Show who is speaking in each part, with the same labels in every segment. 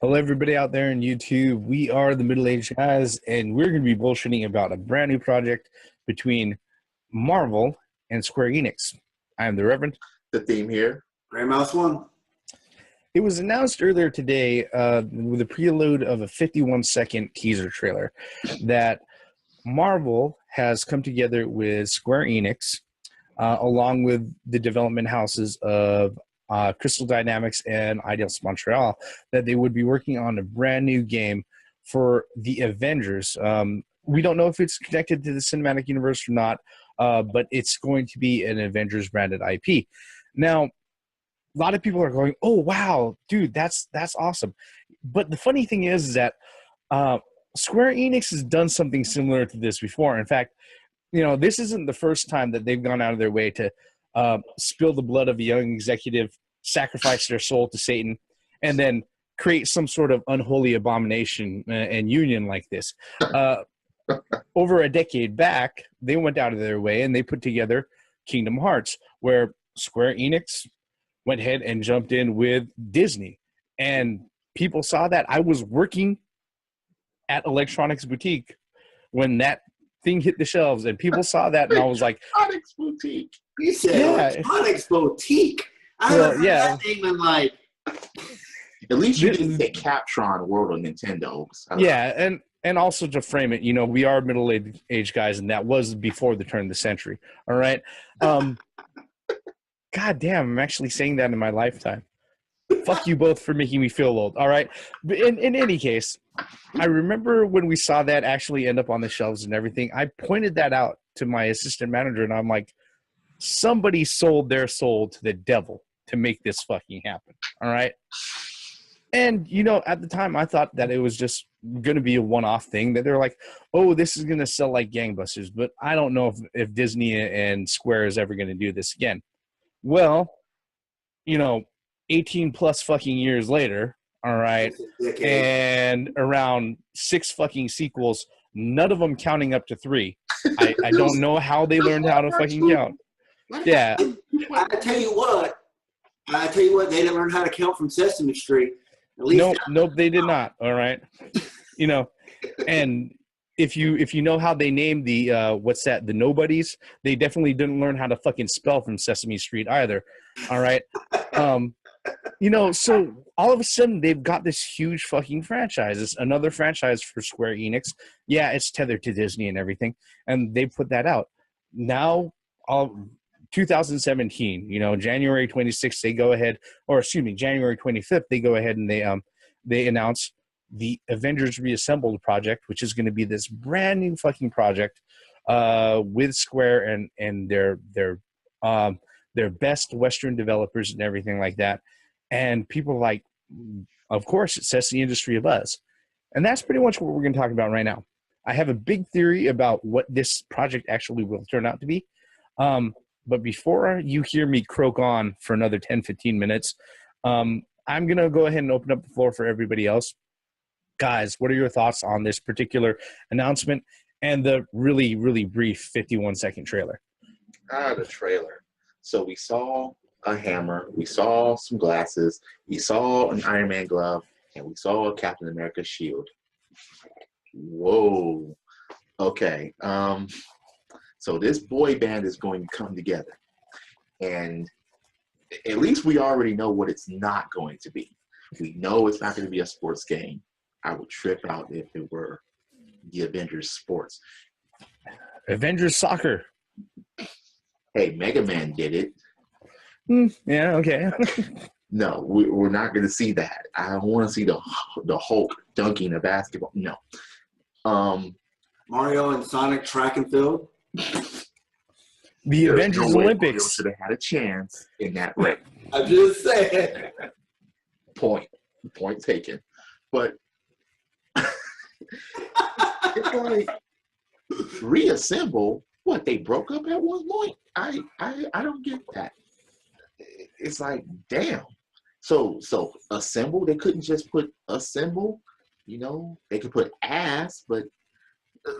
Speaker 1: Hello, everybody out there in YouTube. We are the Middle-Aged Guys, and we're going to be bullshitting about a brand new project between Marvel and Square Enix. I am the Reverend.
Speaker 2: The theme here.
Speaker 3: Gray Mouse 1.
Speaker 1: It was announced earlier today with a preload of a 51-second teaser trailer that Marvel has come together with Square Enix, along with the development houses of Crystal Dynamics and Eidos Montreal, that they would be working on a brand new game for the Avengers. We don't know if it's connected to the cinematic universe or not, but it's going to be an Avengers branded IP. Now, a lot of people are going, "Oh wow, dude, that's awesome!" But the funny thing is that Square Enix has done something similar to this before. In fact, this isn't the first time that they've gone out of their way to spill the blood of a young executive, sacrifice their soul to Satan, and then create some sort of unholy abomination and union like this. Over a decade back, they went out of their way and they put together Kingdom Hearts, where Square Enix went ahead and jumped in with Disney. And people saw that. I was working at Electronics Boutique when that thing hit the shelves, and people saw that, and I was like,
Speaker 2: Electronics Boutique.
Speaker 3: You said Electronics Boutique. I haven't heard that name in like...
Speaker 2: At least you didn't say Captron World of Nintendo.
Speaker 1: Yeah, and also to frame it, we are middle-aged guys, and that was before the turn of the century. All right? God damn, I'm actually saying that in my lifetime. Fuck you both for making me feel old. All right? But in any case, I remember when we saw that actually end up on the shelves and everything, I pointed that out to my assistant manager, and I'm like, somebody sold their soul to the devil to make this fucking happen. All right? And, at the time, I thought that it was just going to be a one-off thing, that they're like, oh, this is going to sell like gangbusters. But I don't know if Disney and Square is ever going to do this again. Well, 18 plus fucking years later, all right, and around 6 fucking sequels, none of them counting up to 3. I don't know how they learned how to fucking count. Yeah.
Speaker 3: I tell you what, they didn't learn how to count from Sesame Street. At least
Speaker 1: nope, they did not. All right, and if you know how they named the the nobodies, they definitely didn't learn how to fucking spell from Sesame Street either. All right, so all of a sudden they've got this huge fucking franchise. It's another franchise for Square Enix. Yeah, it's tethered to Disney and everything, and they put that out now. 2017, January 26th, they go ahead, or excuse me, January 25th, they go ahead and they announce the Avengers Reassembled project, which is going to be this brand new fucking project with Square and their best Western developers and everything like that. And people are like, of course, it sets the industry abuzz. And that's pretty much what we're going to talk about right now. I have a big theory about what this project actually will turn out to be. But before you hear me croak on for another 10, 15 minutes, I'm going to go ahead and open up the floor for everybody else. Guys, what are your thoughts on this particular announcement and the really, really brief 51-second trailer?
Speaker 2: The trailer. So we saw a hammer, we saw some glasses, we saw an Iron Man glove, and we saw a Captain America shield. Whoa. Okay. So this boy band is going to come together. And at least we already know what it's not going to be. We know it's not going to be a sports game. I would trip out if it were the Avengers sports.
Speaker 1: Avengers soccer.
Speaker 2: Hey, Mega Man did it.
Speaker 1: Yeah, okay.
Speaker 2: No, we're not going to see that. I don't want to see the Hulk dunking a basketball. No.
Speaker 3: Mario and Sonic track and field.
Speaker 1: The Avengers Olympics
Speaker 2: should have had a chance in that race.
Speaker 3: I'm just saying.
Speaker 2: Point taken. But it's like Reassemble. What, they broke up at one point? I don't get that. It's like, damn. So Assemble, they couldn't just put Assemble. They could put ass, but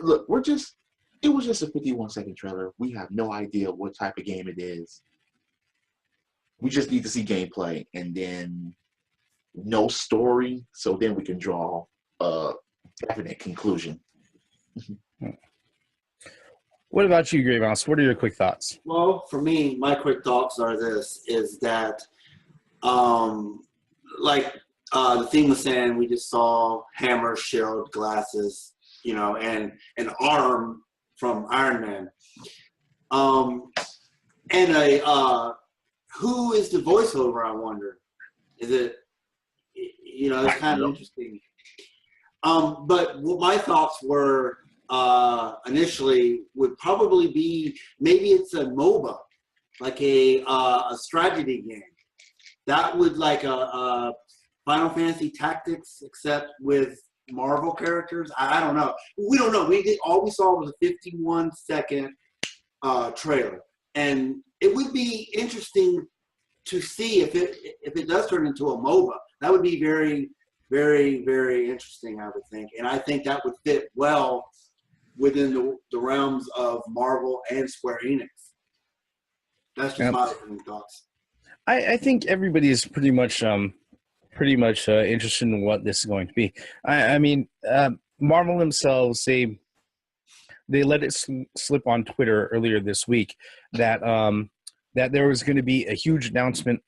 Speaker 2: look, it was just a 51-second trailer. We have no idea what type of game it is. We just need to see gameplay, and then no story, so then we can draw a definite conclusion.
Speaker 1: What about you, Grey Mouse? What are your quick thoughts?
Speaker 3: Well, for me, my quick thoughts are this: is that, like the theme was saying, we just saw hammer, shield, glasses, you know, and an arm from Iron Man. And who is the voiceover? I wonder. Is it, you know, it's kind of interesting. But what my thoughts were initially would probably be maybe it's a MOBA, like a strategy game. That would like a Final Fantasy Tactics, except with Marvel characters. I don't know. We don't know. All we saw was a 51-second trailer, and it would be interesting to see if it does turn into a MOBA. That would be very, very, very interesting, I would think, and I think that would fit well within the realms of Marvel and Square Enix. That's just my opinion, thoughts.
Speaker 1: I think everybody is pretty much interested in what this is going to be. I mean, Marvel themselves, they let it slip on Twitter earlier this week that that there was going to be a huge announcement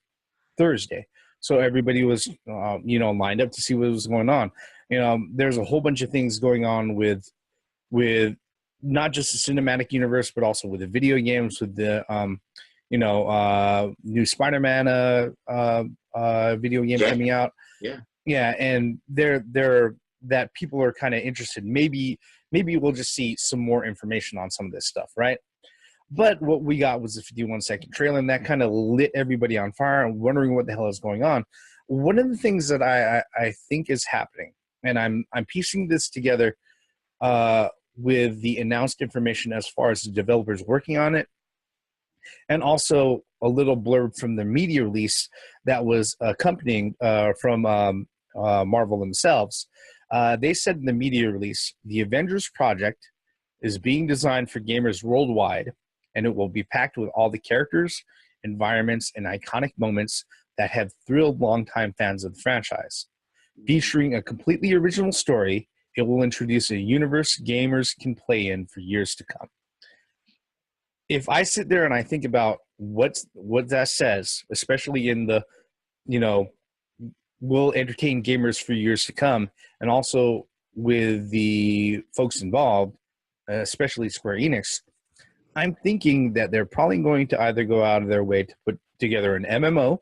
Speaker 1: Thursday. So everybody was, lined up to see what was going on. There's a whole bunch of things going on with not just the cinematic universe, but also with the video games, with the new Spider-Man video game coming out. Yeah, and they're that people are kind of interested. Maybe we'll just see some more information on some of this stuff, right? But what we got was a 51-second trailer, and that kind of lit everybody on fire and wondering what the hell is going on. One of the things that I think is happening, and I'm piecing this together with the announced information as far as the developers working on it, and also a little blurb from the media release that was accompanying from Marvel themselves. They said in the media release, the Avengers project is being designed for gamers worldwide, and it will be packed with all the characters, environments, and iconic moments that have thrilled longtime fans of the franchise. Featuring a completely original story, it will introduce a universe gamers can play in for years to come. If I sit there and I think about what that says, especially in the, will entertain gamers for years to come, and also with the folks involved, especially Square Enix, I'm thinking that they're probably going to either go out of their way to put together an MMO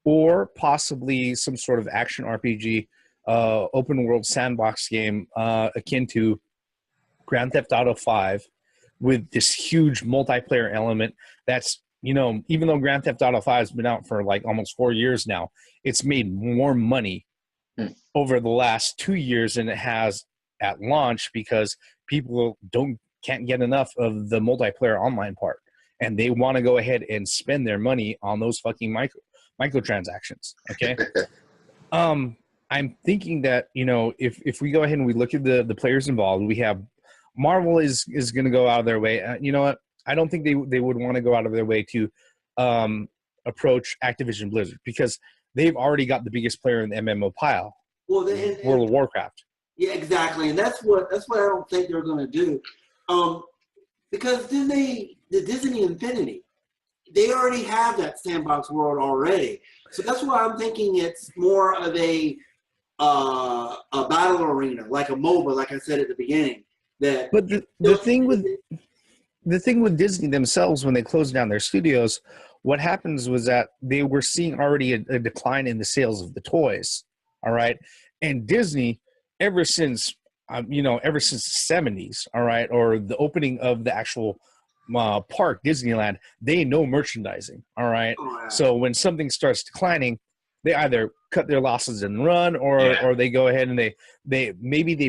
Speaker 1: or possibly some sort of action RPG, open world sandbox game akin to Grand Theft Auto 5, with this huge multiplayer element that's, even though Grand Theft Auto 5 has been out for like almost 4 years now, it's made more money over the last 2 years than it has at launch, because people can't get enough of the multiplayer online part, and they want to go ahead and spend their money on those fucking microtransactions. Okay. I'm thinking that, if we go ahead and we look at the players involved, we have Marvel is going to go out of their way. You know what? I don't think they would want to go out of their way to approach Activision Blizzard, because they've already got the biggest player in the MMO pile, World of Warcraft.
Speaker 3: Yeah, exactly, and that's what I don't think they're going to do, because then the Disney Infinity, they already have that sandbox world already. So that's why I'm thinking it's more of a battle arena, like a MOBA, like I said at the beginning.
Speaker 1: But the thing with Disney themselves, when they closed down their studios, what happens was that they were seeing already a decline in the sales of the toys. All right, and Disney, ever since the 70s, all right, or the opening of the actual park, Disneyland, they know merchandising. All right, so when something starts declining, they either cut their losses and run, or they go ahead and they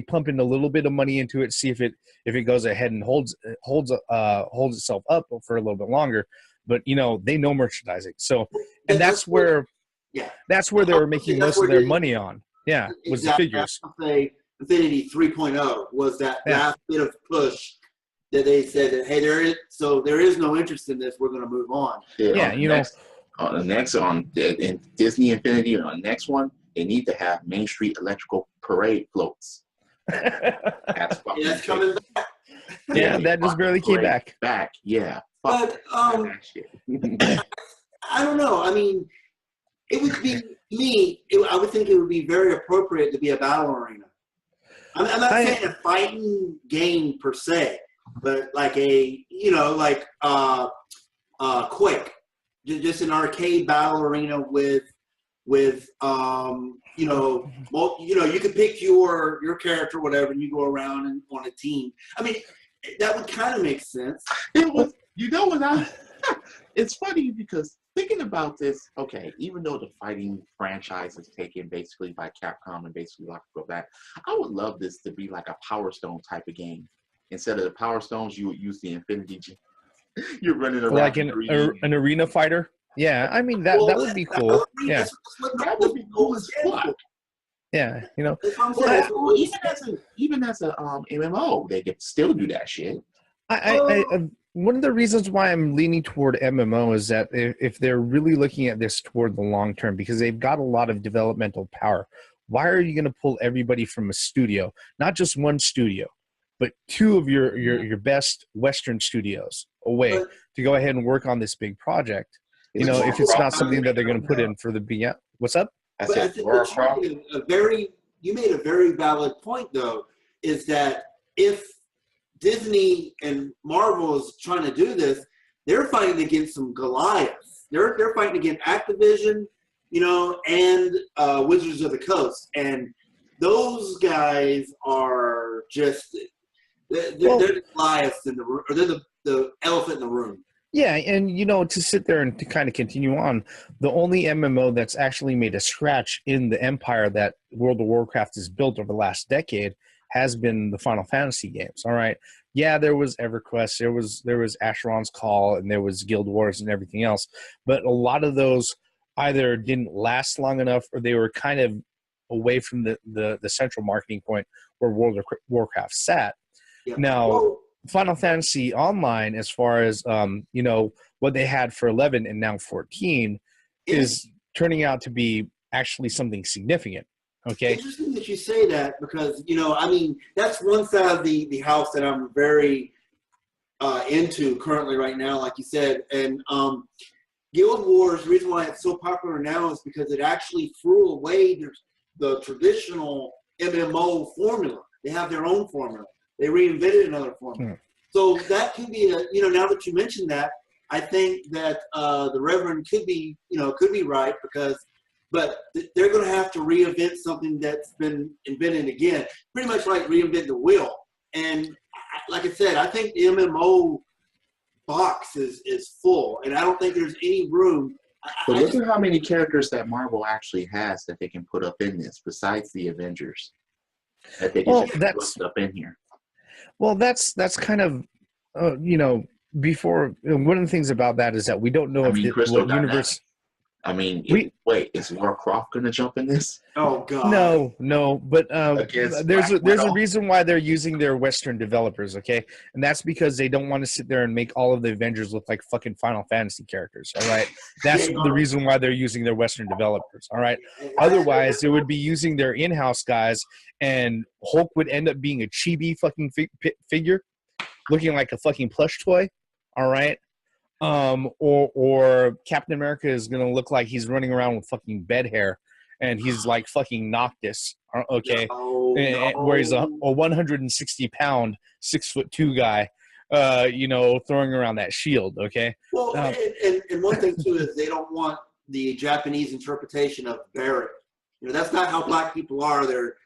Speaker 1: pump in a little bit of money into it, see if it goes ahead and holds itself up for a little bit longer. But they know merchandising, so and that's where they were making most of their money on. Yeah, was the figures.
Speaker 3: Infinity 3.0 was that last bit of push that they said that, hey, there is no interest in this, we're going to move on.
Speaker 2: On the next in Disney Infinity, on the next one, they need to have Main Street Electrical Parade floats. That's
Speaker 3: coming back.
Speaker 1: Yeah, that just barely came back.
Speaker 2: Yeah.
Speaker 3: But
Speaker 2: that shit.
Speaker 3: I don't know. I mean, it would be I would think it would be very appropriate to be a battle arena. I'm not saying a fighting game per se, but like a Quake, just an arcade battle arena with you could pick your character, whatever, and you go around and on a team. I mean, that would kind of make sense.
Speaker 2: It was, it's funny because thinking about this, okay, even though the fighting franchise is taken basically by Capcom and basically like go back, I would love this to be like a Power Stone type of game. Instead of the Power Stones, you would use the Infinity Gem. You're running around
Speaker 1: like an arena fighter. Yeah, I mean that would be cool. Yeah,
Speaker 2: that would be cool as fuck.
Speaker 1: Yeah,
Speaker 2: even as a MMO, they could still do that shit.
Speaker 1: One of the reasons why I'm leaning toward MMO is that if they're really looking at this toward the long term, because they've got a lot of developmental power, why are you going to pull everybody from a studio, not just one studio, but two of your best Western studios away to go ahead and work on this big project? If it's not something that they're going to put in for the beyond. What's up?
Speaker 3: I think you made a very valid point, though, is that if Disney and Marvel is trying to do this, they're fighting against some Goliaths. They're fighting against Activision, and Wizards of the Coast, and those guys are just they're the Goliaths in the room, or they're the elephant in the room.
Speaker 1: Yeah, and to sit there and to kind of continue on, the only MMO that's actually made a scratch in the empire that World of Warcraft has built over the last decade has been the Final Fantasy games. All right. Yeah, there was EverQuest, there was Asheron's Call, and there was Guild Wars and everything else. But a lot of those either didn't last long enough, or they were kind of away from the central marketing point where World of Warcraft sat. Yeah. Now, Final Fantasy Online, as far as what they had for 11 and now 14, is turning out to be actually something significant. Okay.
Speaker 3: Interesting that you say that, because that's one side of the house that I'm very into currently right now, like you said. And Guild Wars, the reason why it's so popular now is because it actually threw away the traditional MMO formula. They have their own formula. They reinvented another formula. So that can be now that you mentioned that, I think that the Reverend could be right, but they're going to have to reinvent something that's been invented again, pretty much like reinvent the wheel. And like I said, I think the MMO box is full, and I don't think there's any room.
Speaker 2: But look at how many characters that Marvel actually has that they can put up in this, besides the Avengers, that they can put up in here.
Speaker 1: Well, that's kind of, before, one of the things about that is that we don't know what universe.
Speaker 2: Wait, is Lara Croft going to jump in this?
Speaker 3: Oh, God.
Speaker 1: No, but there's a reason why they're using their Western developers, okay? And that's because they don't want to sit there and make all of the Avengers look like fucking Final Fantasy characters, all right? That's the reason why they're using their Western developers, all right? Otherwise, they would be using their in-house guys, and Hulk would end up being a chibi fucking figure, looking like a fucking plush toy, all right? Or Captain America is gonna look like he's running around with fucking bed hair, and he's like fucking Noctis, okay? Where he's a 160-pound, 6'2" guy, throwing around that shield, okay?
Speaker 3: Well, and one thing too is they don't want the Japanese interpretation of Barrett. That's not how black people are. They're,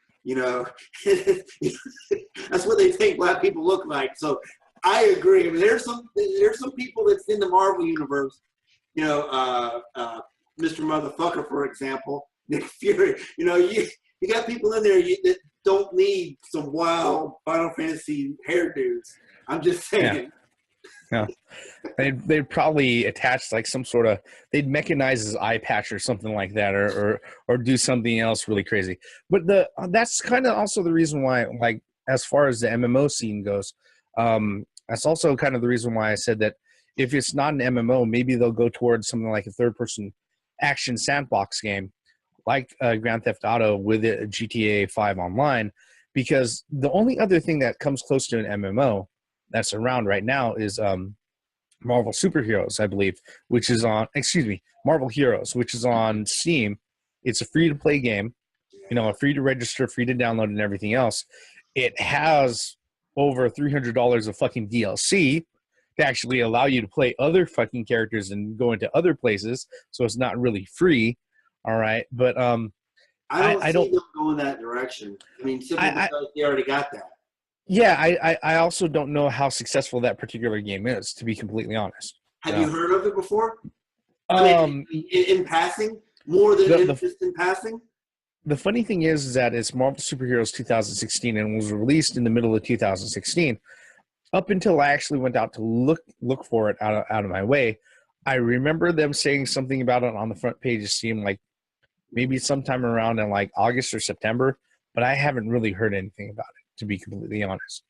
Speaker 3: that's what they think black people look like. So I agree. There's some people that's in the Marvel universe, Mr. Motherfucker, for example, Nick Fury. You got people in there that don't need some wild Final Fantasy hairdos. I'm just saying.
Speaker 1: Yeah. They'd probably attach like some sort of, they'd mechanize his eye patch or something like that, or do something else really crazy. But that's kind of also the reason why, like, as far as the MMO scene goes, that's also kind of the reason why I said that if it's not an MMO, maybe they'll go towards something like a third-person action sandbox game, like Grand Theft Auto with a GTA 5 Online, because the only other thing that comes close to an MMO that's around right now is Marvel Superheroes, I believe, which is on, Marvel Heroes, which is on Steam. It's a free-to-play game, free to register, free to download, and everything else. It has over $300 of fucking DLC to actually allow you to play other fucking characters and go into other places, so it's not really free. All right, but
Speaker 3: I don't see them going that direction. I mean, simply because they already got that.
Speaker 1: Yeah, I also don't know how successful that particular game is, to be completely honest.
Speaker 3: Have you heard of it before? I mean, in passing, more than just in passing.
Speaker 1: The funny thing is that it's Marvel Superheroes 2016 and was released in the middle of 2016. Up until I actually went out to look for it out of my way, I remember them saying something about it on the front page of Steam, like maybe sometime around in like August or September, but I haven't really heard anything about it, to be completely honest.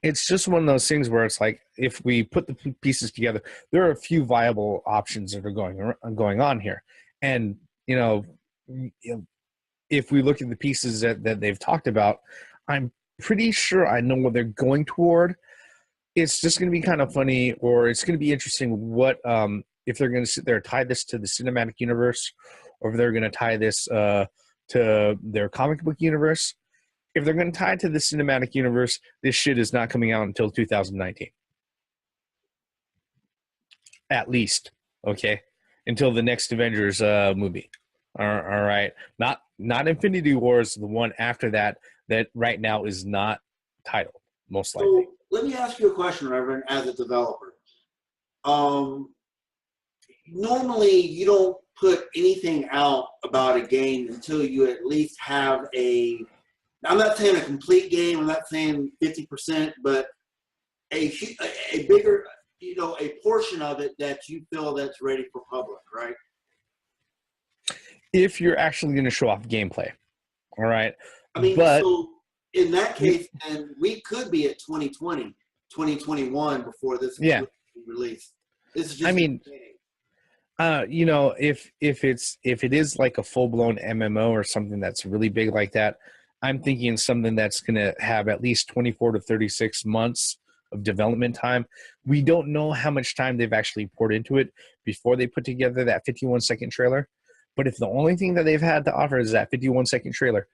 Speaker 1: It's just one of those things where it's like, if we put the pieces together, there are a few viable options that are going on here. And, if we look at the pieces that they've talked about, I'm pretty sure I know what they're going toward. It's just going to be kind of funny, or it's going to be interesting what, if they're going to sit there and tie this to the cinematic universe, or if they're going to tie this to their comic book universe. If they're going to tie it to the cinematic universe, this shit is not coming out until 2019. At least, okay? Until the next Avengers movie. All right? Not Infinity Wars, the one after that right now is not titled, most likely.
Speaker 3: So let me ask you a question, Reverend, as a developer. Normally, you don't put anything out about a game until you at least have I'm not saying a complete game, I'm not saying 50%, but a bigger, a portion of it that you feel that's ready for public, right?
Speaker 1: If you're actually going to show off gameplay, all right?
Speaker 3: I mean, so in that case, then we could be at 2020, 2021 before this is released. This is just
Speaker 1: if it is like a full-blown MMO or something that's really big like that, I'm thinking something that's going to have at least 24 to 36 months of development time. We don't know how much time they've actually poured into it before they put together that 51-second trailer. But if the only thing that they've had to offer is that 51-second trailer,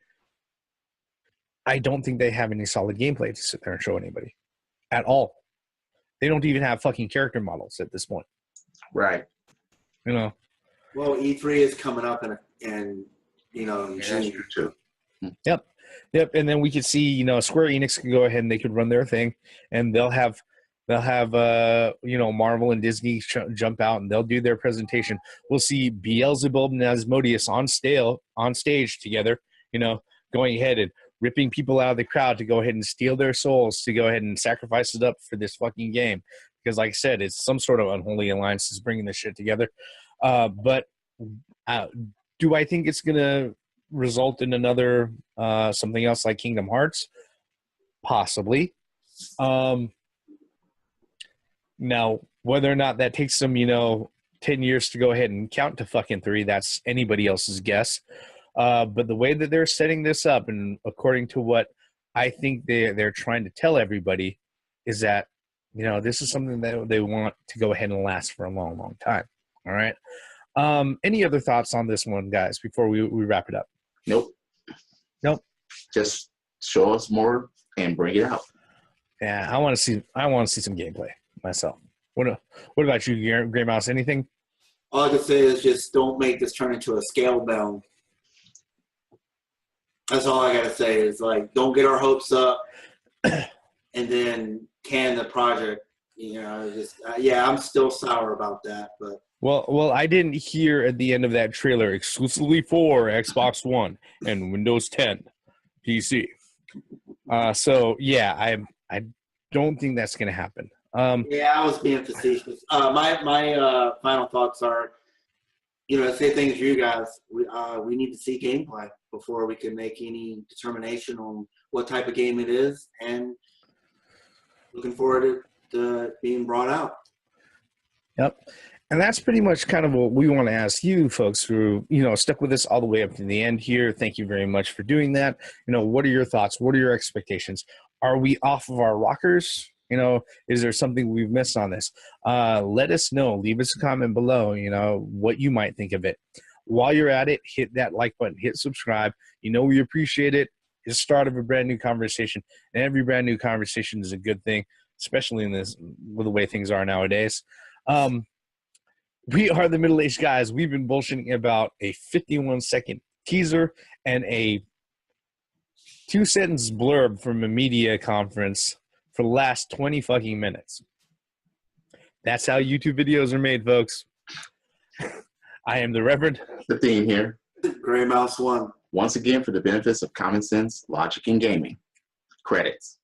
Speaker 1: I don't think they have any solid gameplay to sit there and show anybody at all. They don't even have fucking character models at this point.
Speaker 2: Right.
Speaker 3: Well, E3 is coming up in June
Speaker 2: too.
Speaker 1: Yep. And then we could see, Square Enix can go ahead and they could run their thing, and they'll have Marvel and Disney jump out and they'll do their presentation. We'll see Beelzebub and Asmodeus on stage together, going ahead and ripping people out of the crowd to go ahead and steal their souls, to go ahead and sacrifice it up for this fucking game. Because like I said, it's some sort of unholy alliance that's bringing this shit together. But do I think it's going to result in another something else like Kingdom Hearts? Possibly. Now, whether or not that takes them, 10 years to go ahead and count to fucking 3, that's anybody else's guess. But the way that they're setting this up, and according to what I think they're trying to tell everybody, is that, this is something that they want to go ahead and last for a long, long time. All right. Any other thoughts on this one, guys, before we wrap it up?
Speaker 2: Nope. Just show us more and bring it out.
Speaker 1: Yeah, I want to see some gameplay myself. What about you, Gray Mouse? Anything?
Speaker 3: All I can say is just don't make this turn into a scale down. That's all I gotta say is don't get our hopes up and then can the project. I'm still sour about that. But
Speaker 1: well, I didn't hear at the end of that trailer exclusively for Xbox One and Windows 10 PC. So yeah, I don't think that's gonna happen.
Speaker 3: I was being facetious. My final thoughts are, same thing as you guys. We need to see gameplay before we can make any determination on what type of game it is, and looking forward being brought out.
Speaker 1: Yep. And that's pretty much kind of what we want to ask you folks who, stuck with us all the way up to the end here. Thank you very much for doing that. What are your thoughts? What are your expectations? Are we off of our rockers? Is there something we've missed on this? Let us know. Leave us a comment below, what you might think of it. While you're at it, hit that like button, hit subscribe. We appreciate it. It's the start of a brand new conversation. And every brand new conversation is a good thing, especially with the way things are nowadays. We are the Middle-Aged Guys. We've been bullshitting about a 51-second teaser and a 2-sentence blurb from a media conference for the last 20 fucking minutes. That's how YouTube videos are made, folks. I am the Reverend.
Speaker 2: The theme here.
Speaker 3: Gray Mouse 1.
Speaker 2: Once again, for the benefits of common sense, logic, and gaming. Credits.